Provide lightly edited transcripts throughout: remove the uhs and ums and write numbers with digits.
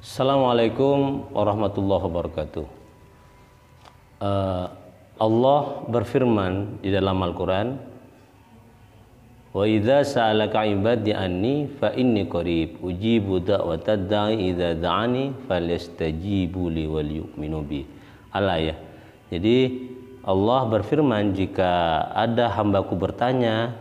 Assalamualaikum warahmatullahi wabarakatuh. Allah berfirman di dalam Al-Quran, wa idza sa'alaka ibadi anni fa inni qarib ujibu da'watad da'i idza da'ani falyastajibu li wal yu'minu bi. Al-ayah. Jadi Allah berfirman, jika ada hambaku bertanya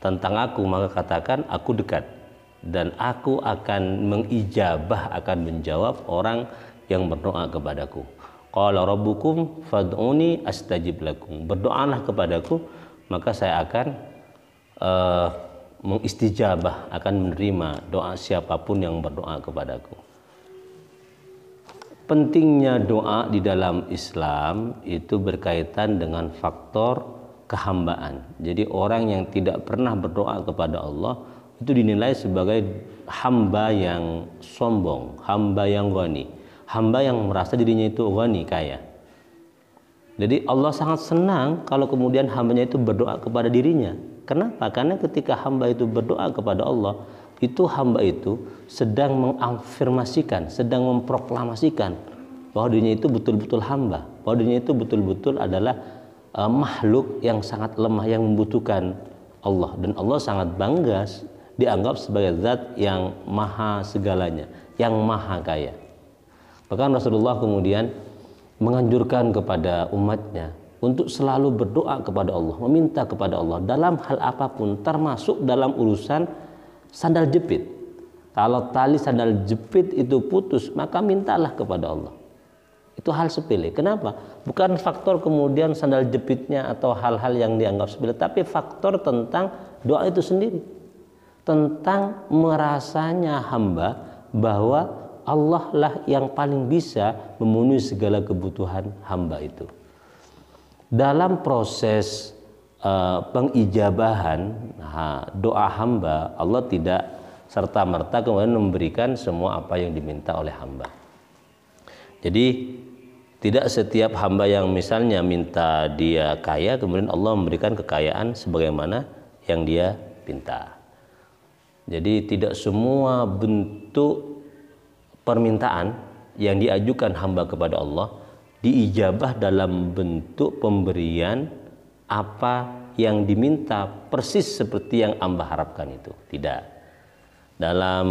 tentang aku, maka katakan aku dekat dan aku akan mengijabah, akan menjawab orang yang berdoa kepadaku. Qala rabbukum fad'uni astajib lakum. Berdoalah kepadaku, maka saya akan mengistijabah, akan menerima doa siapapun yang berdoa kepadaku. Pentingnya doa di dalam Islam itu berkaitan dengan faktor kehambaan. Jadi orang yang tidak pernah berdoa kepada Allah itu dinilai sebagai hamba yang sombong, hamba yang ghani, hamba yang merasa dirinya itu ghani, kaya. Jadi Allah sangat senang kalau kemudian hambanya itu berdoa kepada dirinya. Kenapa? Karena ketika hamba itu berdoa kepada Allah, itu hamba itu sedang mengafirmasikan, sedang memproklamasikan bahwa dirinya itu betul-betul hamba, bahwa dirinya itu betul-betul adalah makhluk yang sangat lemah, yang membutuhkan Allah, dan Allah sangat bangga dianggap sebagai zat yang maha segalanya, yang maha kaya. Bahkan Rasulullah kemudian menganjurkan kepada umatnya untuk selalu berdoa kepada Allah, meminta kepada Allah dalam hal apapun, termasuk dalam urusan sandal jepit. Kalau tali sandal jepit itu putus, maka mintalah kepada Allah. Itu hal sepele. Kenapa? Bukan faktor kemudian sandal jepitnya atau hal-hal yang dianggap sepele, tapi faktor tentang doa itu sendiri, tentang merasanya hamba bahwa Allah lah yang paling bisa memenuhi segala kebutuhan hamba itu. Dalam proses pengijabahan doa hamba, Allah tidak serta-merta kemudian memberikan semua apa yang diminta oleh hamba. Jadi tidak setiap hamba yang misalnya minta dia kaya, kemudian Allah memberikan kekayaan sebagaimana yang dia minta. Jadi tidak semua bentuk permintaan yang diajukan hamba kepada Allah diijabah dalam bentuk pemberian apa yang diminta persis seperti yang hamba harapkan itu. Tidak. Dalam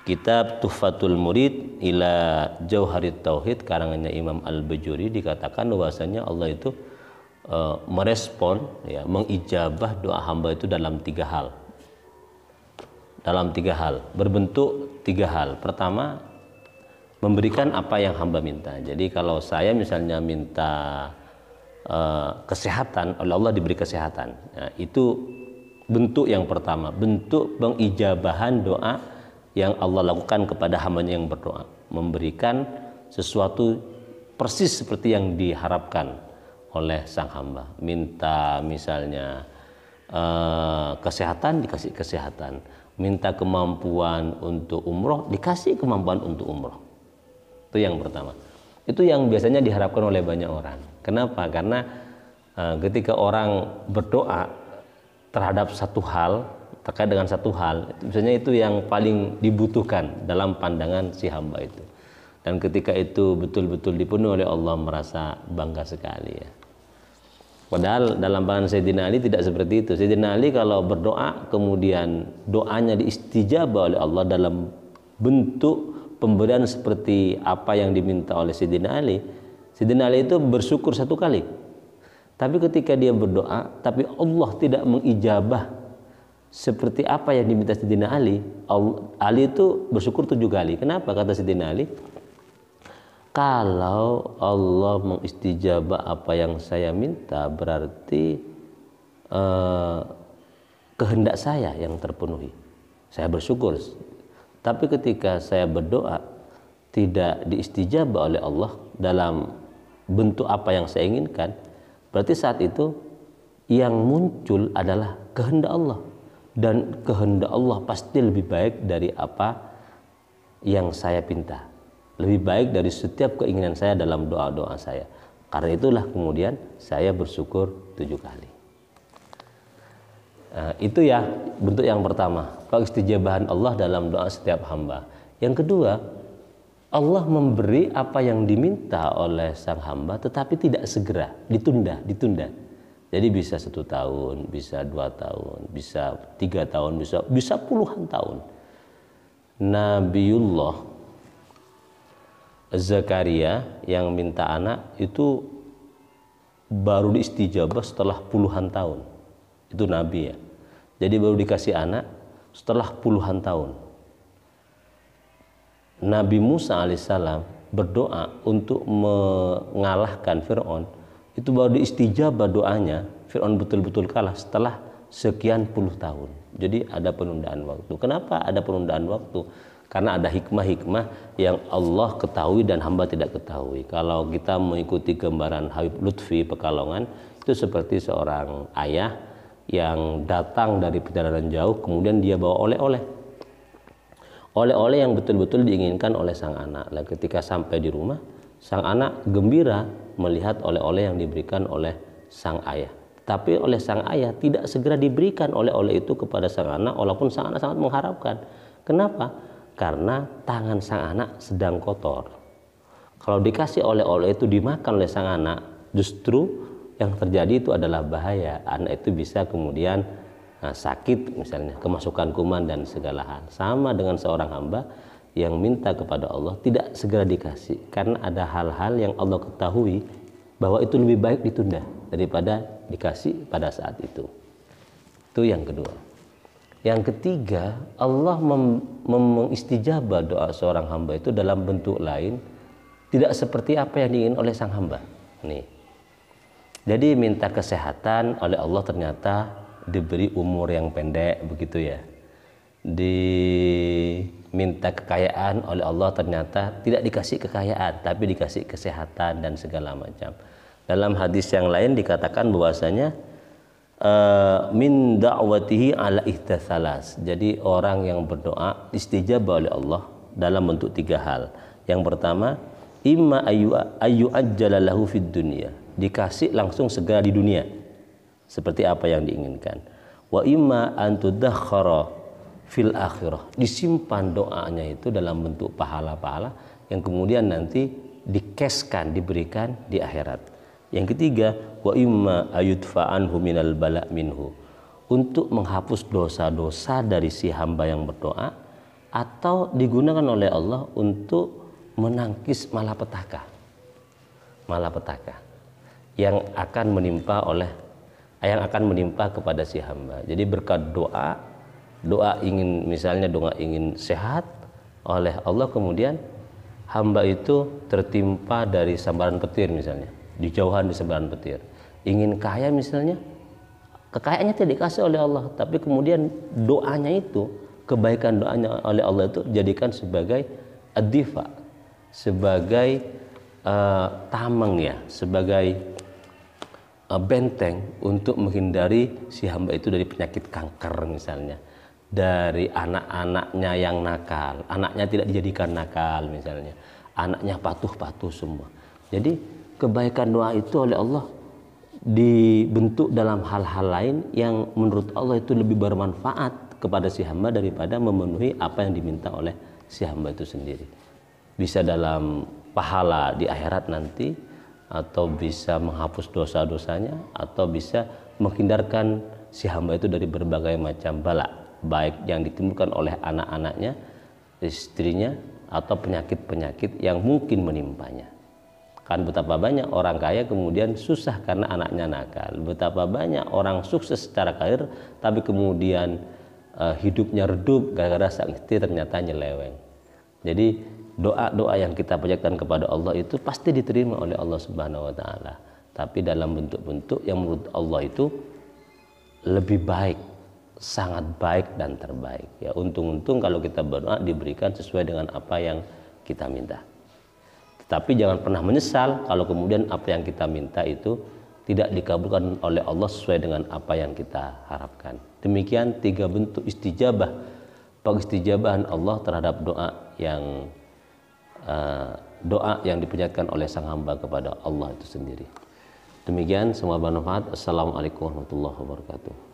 kitab Tuhfatul Murid ila Jauharit Tauhid karangannya Imam Al-Bajuri dikatakan bahwasanya Allah itu merespon, ya, mengijabah doa hamba itu dalam tiga hal. Dalam tiga hal, berbentuk tiga hal. Pertama, memberikan apa yang hamba minta. Jadi kalau saya misalnya minta kesehatan, oleh Allah diberi kesehatan. Nah, itu bentuk yang pertama, bentuk pengijabahan doa yang Allah lakukan kepada hambanya yang berdoa, memberikan sesuatu persis seperti yang diharapkan oleh sang hamba. Minta misalnya kesehatan, dikasih kesehatan. Minta kemampuan untuk umroh, dikasih kemampuan untuk umroh. Itu yang pertama. Itu yang biasanya diharapkan oleh banyak orang. Kenapa? Karena ketika orang berdoa terhadap satu hal, terkait dengan satu hal, biasanya itu yang paling dibutuhkan dalam pandangan si hamba itu. Dan ketika itu betul-betul dipenuhi oleh Allah, merasa bangga sekali, ya. Padahal dalam pandangan Sayyidina Ali tidak seperti itu. Sayyidina Ali kalau berdoa kemudian doanya diistijabah oleh Allah dalam bentuk pemberian seperti apa yang diminta oleh Sayyidina Ali, Sayyidina Ali itu bersyukur satu kali. Tapi ketika dia berdoa tapi Allah tidak mengijabah seperti apa yang diminta Sayyidina Ali, Ali itu bersyukur 7 kali. Kenapa? Kata Sayyidina Ali, kalau Allah mengistijabah apa yang saya minta, berarti kehendak saya yang terpenuhi. Saya bersyukur. Tapi ketika saya berdoa tidak diistijabah oleh Allah dalam bentuk apa yang saya inginkan, berarti saat itu yang muncul adalah kehendak Allah. Dan kehendak Allah pasti lebih baik dari apa yang saya pinta. Lebih baik dari setiap keinginan saya dalam doa-doa saya. Karena itulah kemudian saya bersyukur 7 kali. Itu ya bentuk yang pertama, pengistijabahan Allah dalam doa setiap hamba. Yang kedua, Allah memberi apa yang diminta oleh sang hamba, tetapi tidak segera, ditunda. Jadi bisa 1 tahun, bisa 2 tahun, bisa 3 tahun, bisa puluhan tahun. Nabiullah Zakaria yang minta anak itu baru diistijabah setelah puluhan tahun. Itu Nabi ya. Jadi baru dikasih anak setelah puluhan tahun. Nabi Musa alaihissalam berdoa untuk mengalahkan Fir'aun, itu baru diistijabah doanya, Fir'aun betul-betul kalah setelah sekian puluh tahun. Jadi ada penundaan waktu. Kenapa ada penundaan waktu? Karena ada hikmah-hikmah yang Allah ketahui dan hamba tidak ketahui. Kalau kita mengikuti gambaran Habib Lutfi Pekalongan, itu seperti seorang ayah yang datang dari perjalanan jauh, kemudian dia bawa oleh-oleh yang betul-betul diinginkan oleh sang anak. Dan ketika sampai di rumah, sang anak gembira melihat oleh-oleh yang diberikan oleh sang ayah. Tapi oleh sang ayah tidak segera diberikan oleh-oleh itu kepada sang anak, walaupun sang anak sangat mengharapkan. Kenapa? Karena tangan sang anak sedang kotor. Kalau dikasih oleh-oleh itu dimakan oleh sang anak, justru yang terjadi itu adalah bahaya. Anak itu bisa kemudian sakit, misalnya kemasukan kuman dan segala hal. Sama dengan seorang hamba yang minta kepada Allah tidak segera dikasih, karena ada hal-hal yang Allah ketahui bahwa itu lebih baik ditunda daripada dikasih pada saat itu. Itu yang kedua. Yang ketiga, Allah mengistijabah doa seorang hamba itu dalam bentuk lain, tidak seperti apa yang diinginkan oleh sang hamba. Nih. Jadi minta kesehatan oleh Allah, ternyata diberi umur yang pendek, begitu ya. Diminta kekayaan oleh Allah, ternyata tidak dikasih kekayaan, tapi dikasih kesehatan dan segala macam. Dalam hadis yang lain dikatakan bahwasanya min da'watihi ala ihdatsalas. Jadi orang yang berdoa istijabah oleh Allah dalam bentuk 3 hal. Yang pertama, imma ayu ajjalalahu fid dunya, dikasih langsung segera di dunia seperti apa yang diinginkan. Wa imma an tudakhkhara fil akhirah, disimpan doanya itu dalam bentuk pahala-pahala yang kemudian nanti dikeskan, diberikan di akhirat. Yang ketiga, wa imma ayudfa anhu minal bala minhu, untuk menghapus dosa-dosa dari si hamba yang berdoa, atau digunakan oleh Allah untuk menangkis malapetaka yang akan menimpa kepada si hamba. Jadi berkat doa ingin, misalnya doa ingin sehat oleh Allah, kemudian hamba itu tertimpa dari sambaran petir, misalnya dijauhan di sambaran petir. Ingin kaya misalnya, kekayaannya tidak dikasih oleh Allah, tapi kemudian doanya itu, kebaikan doanya oleh Allah itu jadikan sebagai ad-difa, sebagai tameng ya, sebagai benteng untuk menghindari si hamba itu dari penyakit kanker misalnya, dari anak-anaknya yang nakal, anaknya tidak dijadikan nakal misalnya, anaknya patuh-patuh semua. Jadi kebaikan doa itu oleh Allah dibentuk dalam hal-hal lain yang menurut Allah itu lebih bermanfaat kepada si hamba daripada memenuhi apa yang diminta oleh si hamba itu sendiri. Bisa dalam pahala di akhirat nanti, atau bisa menghapus dosa-dosanya, atau bisa menghindarkan si hamba itu dari berbagai macam bala, baik yang ditimbulkan oleh anak-anaknya, istrinya, atau penyakit-penyakit yang mungkin menimpanya. Kan betapa banyak orang kaya kemudian susah karena anaknya nakal, betapa banyak orang sukses secara karir tapi kemudian hidupnya redup gara-gara sang istri ternyata nyeleweng. Jadi doa-doa yang kita panjatkan kepada Allah itu pasti diterima oleh Allah Subhanahu wa taala, tapi dalam bentuk-bentuk yang menurut Allah itu lebih baik, sangat baik dan terbaik ya. Untung-untung kalau kita berdoa diberikan sesuai dengan apa yang kita minta. Tapi jangan pernah menyesal kalau kemudian apa yang kita minta itu tidak dikabulkan oleh Allah sesuai dengan apa yang kita harapkan. Demikian 3 bentuk istijabah, pengistijabahan Allah terhadap doa yang dipanjatkan oleh sang hamba kepada Allah itu sendiri. Demikian, semoga bermanfaat. Assalamualaikum warahmatullahi wabarakatuh.